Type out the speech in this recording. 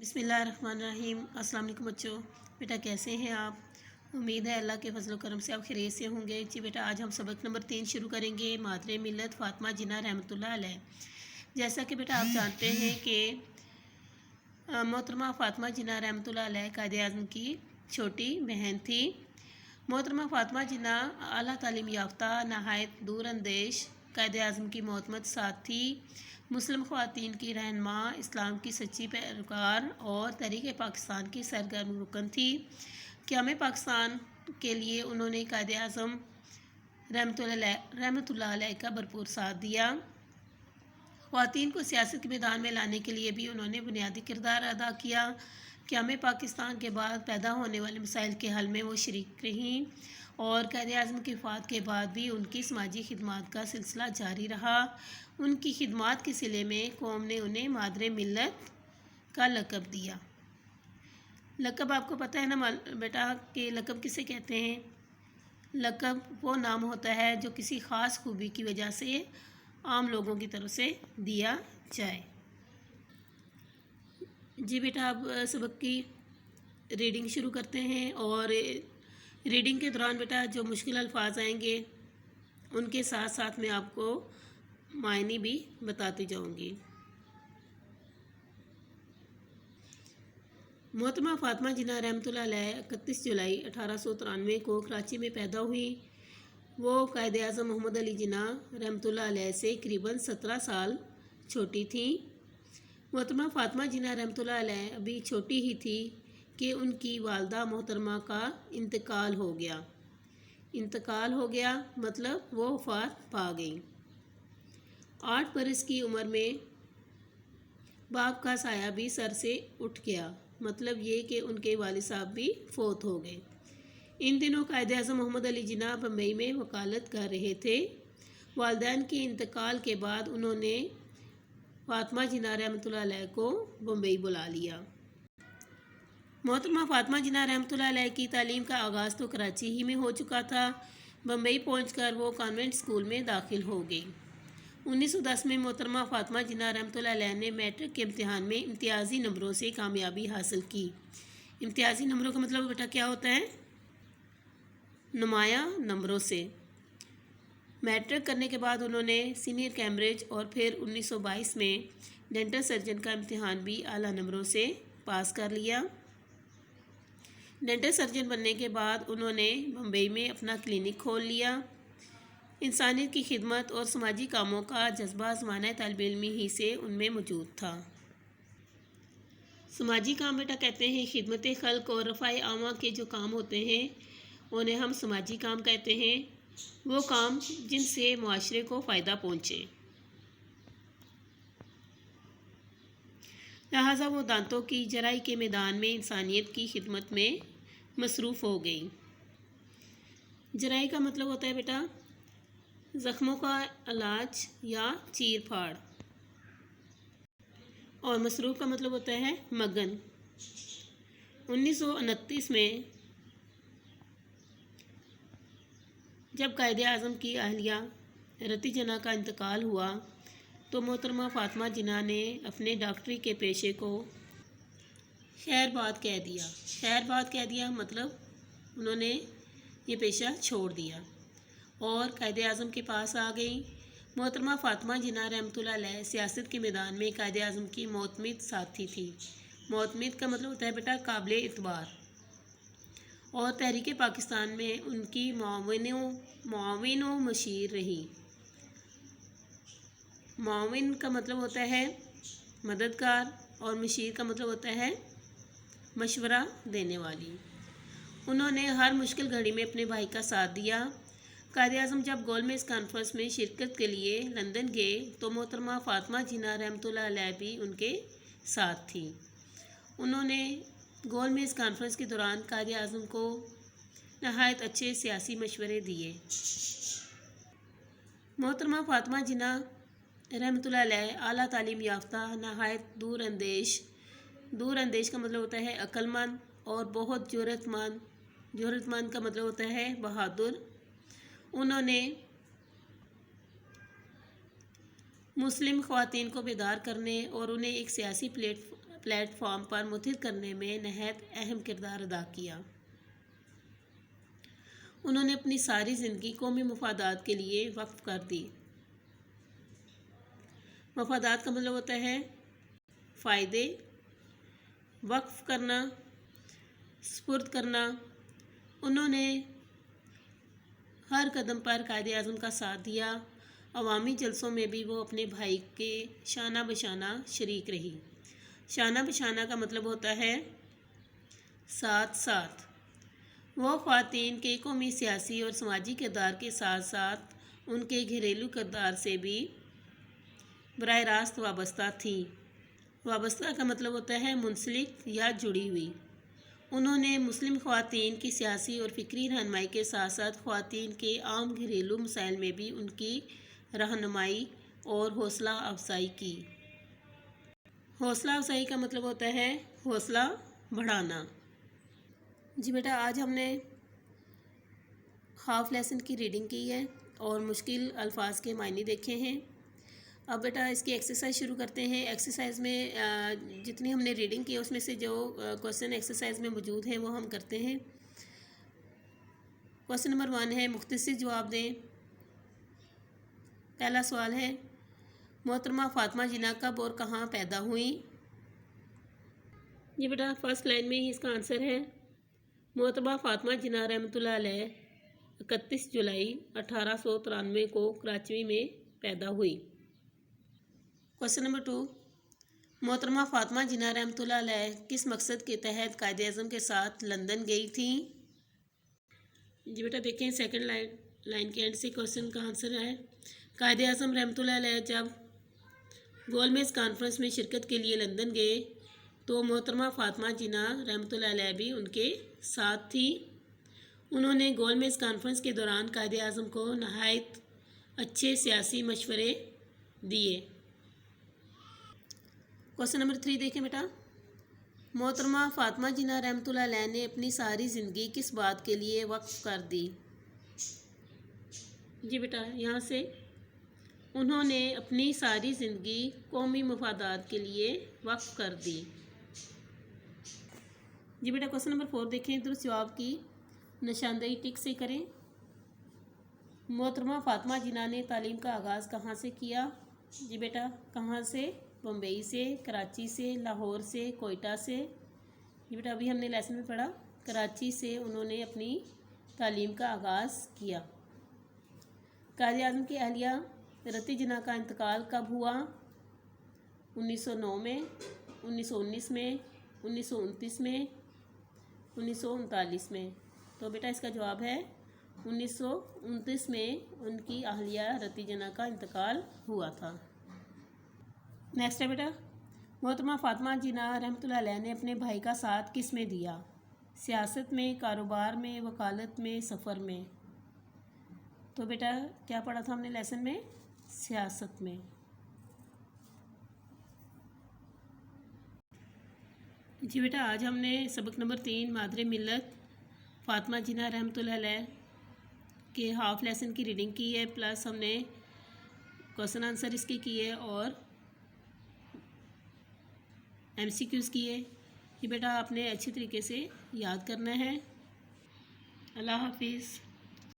बिस्मिल्लाहिर्रहमानिर्रहीम। अस्सलाम वालेकुम बच्चों। बेटा कैसे हैं आप? उम्मीद है अल्लाह के फजल करम से आप खैरियत से होंगे। जी बेटा, आज हम सबक नंबर 3 शुरू करेंगे। मादरे मिल्लत फ़ातिमा जिन्ना रहमतुल्लाह अलैह। जैसा कि बेटा आप जानते हैं कि मोहतरमा फ़ातिमा जिन्ना रहमतुल्लाह अलैह कायद-ए-आज़म की छोटी बहन थी। मोहतरमा फ़ातिमा जिन्ना आला तालीम याफ्ता नहायत दूरअंदेश कायद-ए-आज़म की मोहतमद साथ थी। मुस्लिम ख़वातीन की रहनुमा, इस्लाम की सच्ची पैरोकार और तहरीक पाकिस्तान की सरगर्म रुकन थी। क़याम पाकिस्तान के लिए उन्होंने कायद-ए-आज़म रहमतुल्लाह अलैह का भरपूर साथ दिया। ख़वातीन को सियासत के मैदान में लाने के लिए भी उन्होंने बुनियादी किरदार अदा किया। क़याम पाकिस्तान के बाद पैदा होने वाले मसाइल के हल में वो शरीक रहीं और कायद-ए-आज़म की वफ़ात के बाद भी उनकी समाजी खिदमात का सिलसिला जारी रहा। उनकी खिदमात के सिले में कौम ने उन्हें मादरे मिल्लत का लक़ब दिया। लक़ब आपको पता है ना बेटा कि लक़ब किसे कहते हैं? लक़ब वो नाम होता है जो किसी ख़ास खूबी की वजह से आम लोगों की तरफ से दिया जाए। जी बेटा, अब सबक की रीडिंग शुरू करते हैं और रीडिंग के दौरान बेटा जो मुश्किल अल्फाज आएंगे उनके साथ साथ मैं आपको मायने भी बताती जाऊंगी। मोहतरमा फ़ातिमा जिन्ना रहमतुल्लाह अलैह 31 जुलाई 1893 को कराची में पैदा हुई। वो कायद-ए-आज़म मोहम्मद अली जिन्ना रहमतुल्लाह अलैह से करीबन 17 साल छोटी थी। मोहतरमा फ़ातिमा जिन्ना रहमतुल्लाह अलैह अभी छोटी ही थी कि उनकी वालदा मोहतरमा का इंतकाल हो गया। इंतकाल हो गया मतलब वो वफ़ात पा गई। 8 बरस की उम्र में बाप का साया भी सर से उठ गया, मतलब ये कि उनके वालिद साहब भी फ़ौत हो गए। इन दिनों कायद-ए-आज़म मोहम्मद अली जिन्ना बम्बई में वकालत कर रहे थे। वालिदैन के इंतकाल के बाद उन्होंने फ़ातिमा जिन्ना रहमतुल्लाह अलैह को बम्बई बुला लिया। मोहतरमा फ़ातिमा जिन्ना रहमतुल्लाह अलैह की तालीम का आगाज़ तो कराची ही में हो चुका था। बम्बई पहुंचकर वो कॉन्वेंट स्कूल में दाखिल हो गई। 1910 में मोहतरमा फ़ातिमा जिन्ना रहमतुल्लाह अलैह ने मैट्रिक के इम्तिहान में इम्तियाज़ी नंबरों से कामयाबी हासिल की। इम्तियाज़ी नंबरों का मतलब बेटा क्या होता है? नुमाया नंबरों से। मैट्रिक करने के बाद उन्होंने सीनियर कैम्ब्रिज और फिर 1922 में डेंटल सर्जन का इम्तिहान भी आला नंबरों से पास कर लिया। डेंटल सर्जन बनने के बाद उन्होंने बम्बई में अपना क्लिनिक खोल लिया। इंसानियत की खिदमत और समाजी कामों का जज्बा ज़माना तालिब इल्मी ही से उनमें मौजूद था। समाजी काम बेटा कहते हैं खिदमत खल्क और रफ़ाए आमा के जो काम होते हैं उन्हें हम समाजी काम कहते हैं। वो काम जिनसे मुआशरे को फ़ायदा पहुँचे। लिहाजा वो दांतों की जराई के मैदान में इंसानियत की खिदमत में मसरूफ़ हो गई। जराई का मतलब होता है बेटा ज़ख्मों का इलाज या चीर फाड़, और मसरूफ़ का मतलब होता है मगन। 1929 में जब कायद-ए-आज़म की अहलिया रती जिन्ना का इंतकाल हुआ तो मोहतरमा फ़ातिमा जिन्ना ने अपने डॉक्टरी के पेशे को खैरबाद कह दिया। खैरबाद कह दिया मतलब उन्होंने ये पेशा छोड़ दिया और कायद-ए-आज़म के पास आ गई। मोहतरमा फ़ातिमा जिन्ना रहमतुल्लाह अलैह सियासत के मैदान में कायद-ए-आज़म की मोतमिद साथी थी। मोतमिद का मतलब होता है बेटा काबिल इतबार, और तहरीक पाकिस्तान में उनकी मुआविन व मशीर रही। मुआविन का मतलब होता है मददगार और मशीर का मतलब होता है मशवरा देने वाली। उन्होंने हर मुश्किल घड़ी में अपने भाई का साथ दिया। कायद-ए-आज़म जब गोलमेज़ कॉन्फ्रेंस में शिरकत के लिए लंदन गए तो मोहतरमा फ़ातिमा जिन्ना रहमतुल्लाह अलैह भी उनके साथ थी। उन्होंने गोलमेज़ कॉन्फ्रेंस के दौरान कायद-ए-आज़म को नहायत अच्छे सियासी मशवरे दिए। मोहतरमा फ़ातिमा जिन्ना रहमतुल्लाह अलैह आला तालीम याफ्ता नहायत दूरअंदेश का मतलब होता है अक्लमंद और बहुत ज़रूरतमंद का मतलब होता है बहादुर। उन्होंने मुस्लिम ख़वातीन को बेदार करने और उन्हें एक सियासी پلیٹ فارم پر متحد کرنے میں نہایت اہم کردار ادا کیا۔ انہوں نے اپنی ساری زندگی قومی مفادات کے لیے وقف کر دی۔ مفادات کا مطلب ہوتا ہے فائدے، وقف کرنا، سپرد کرنا۔ انہوں نے ہر قدم پر قائد اعظم کا ساتھ دیا۔ عوامی جلسوں میں بھی وہ اپنے بھائی کے شانہ بشانہ شریک رہی۔ شانہ بشانہ کا مطلب ہوتا ہے ساتھ ساتھ۔ وہ خواتین کے قومی سیاسی اور سماجی کردار کے ساتھ ساتھ ان کے گھریلو کردار سے بھی براہ راست وابستہ تھیں۔ وابستہ کا مطلب ہوتا ہے منسلک یا جڑی ہوئی۔ انہوں نے مسلم خواتین کی سیاسی اور فکری رہنمائی کے ساتھ ساتھ خواتین کے عام گھریلو مسائل میں بھی ان کی رہنمائی اور حوصلہ افزائی کی۔ حوصلہ افزائی کا مطلب ہوتا ہے حوصلہ بڑھانا۔ جی بیٹا، آج ہم نے ہاف لیسن کی ریڈنگ کی ہے اور مشکل الفاظ کے معنی دیکھے ہیں۔ اب بیٹا اس کی ایکسرسائز شروع کرتے ہیں۔ ایکسرسائز میں جتنی ہم نے ریڈنگ کی ہے اس میں سے جو کوسچن ایکسرسائز میں موجود ہیں وہ ہم کرتے ہیں۔ کوسچن نمبر 1 ہے مختصر جواب دیں۔ پہلا سوال ہے محترمہ فاطمہ جناح کب اور کہاں پیدا ہوئیں؟ جی بیٹا فرسٹ لائن میں ہی اس کا آنسر ہے محترمہ فاطمہ جناح رحمۃ اللہ علیہ 31 جولائی 1893 کو کراچی میں پیدا ہوئی۔ کوسچن نمبر 2 محترمہ فاطمہ جناح رحمۃ اللہ علیہ کس مقصد کے تحت قائد اعظم کے ساتھ لندن گئی تھیں؟ جی بیٹا دیکھیں سیکنڈ لائن کے اینڈ سے کوسچن کا آنسر ہے قائد اعظم رحمۃ اللہ علیہ جب گول میز کانفرنس میں شرکت کے لیے لندن گئے تو محترمہ فاطمہ جناح رحمۃ اللہ علیہ بھی ان کے ساتھ تھی۔ انہوں نے گول میز کانفرنس کے دوران قائد اعظم کو نہایت اچھے سیاسی مشورے دیے۔ کوسچن نمبر 3 دیکھیں بیٹا محترمہ فاطمہ جناح رحمۃ اللہ علیہ نے اپنی ساری زندگی کس بات کے لیے وقف کر دی؟ جی بیٹا یہاں سے انہوں نے اپنی ساری زندگی قومی مفادات کے لیے وقف کر دی۔ جی بیٹا کوسچن نمبر 4 دیکھیں درست جواب کی نشاندہی ٹک سے کریں۔ محترمہ فاطمہ جناح نے تعلیم کا آغاز کہاں سے کیا؟ جی بیٹا کہاں سے؟ بمبئی سے، کراچی سے، لاہور سے، کوئٹہ سے۔ جی بیٹا ابھی ہم نے لیسن میں پڑھا کراچی سے انہوں نے اپنی تعلیم کا آغاز کیا۔ قائد اعظم کی اہلیہ رتی جناح کا انتقال کب ہوا؟ 1909 میں، 1919 میں، 1929 میں، 1939 میں۔ تو بیٹا اس کا جواب ہے 1929 میں ان کی اہلیہ رتی جناح کا انتقال ہوا تھا۔ نیکسٹ ہے بیٹا محترمہ فاطمہ جناح رحمۃ اللہ علیہ نے اپنے بھائی کا ساتھ کس میں دیا؟ سیاست میں، کاروبار میں، وکالت میں، سفر میں۔ تو بیٹا کیا پڑھا تھا ہم نے لیسن میں؟ سیاست میں۔ جی بیٹا آج ہم نے سبق نمبر 3 مادر ملت فاطمہ جناح رحمۃ اللہ علیہ کے ہاف لیسن کی ریڈنگ کی ہے پلس ہم نے کوسچن آنسر اس کی کیے اور MCQs کیے۔ یہ بیٹا آپ نے اچھی طریقے سے یاد کرنا ہے۔ اللہ حافظ۔